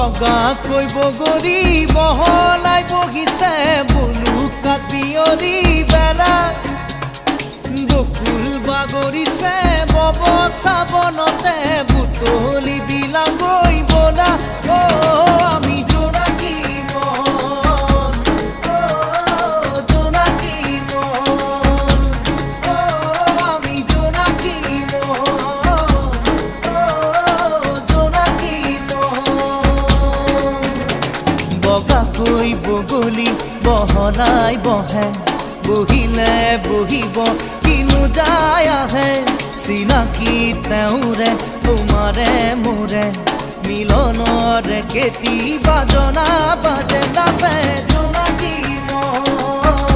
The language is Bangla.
বগাকৈ বগৰী বহলাই বহিছে বুলুকাত বিয়লি বেলা বকুল বাগৰিছে বব চাবনতে বুটলি বিলাগৈ বলা আমি জোনাকী মন জোনাকী মন আমি জোনাকী মন জোনাকী মন বগাকৈ বগলী বহলাই বহে বহিলে বহিব কিনো যায় আহে চিনাকি তেওঁৰে তোমাৰে মোৰে মিলনৰে কেতিয়াবা জনা বাজে নাচে জোনাকী মন